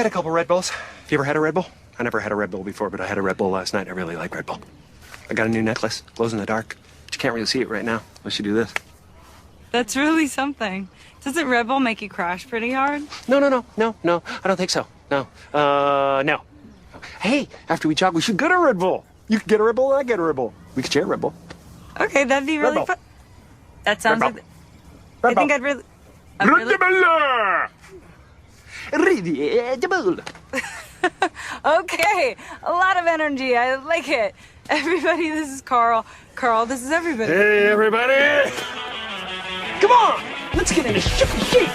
had a couple Red Bulls. Have you ever had a Red Bull? I never had a Red Bull before, but I had a Red Bull last night. I really like Red Bull. I got a new necklace. Glows in the dark. But you can't really see it right now unless you do this. That's really something. Doesn't Red Bull make you crash pretty hard? No. I don't think so. No. No. Hey, after we jog, we should get a Red Bull. You can get a Red Bull, and I get a Red Bull. We could share a Red Bull. Okay, that'd be really fun. That sounds Red like... Bull. I think I'd really... Red Bull. Okay, a lot of energy. I like it. Everybody, this is Carl. Carl, this is everybody. Hey, everybody. Come on, let's get in a shape.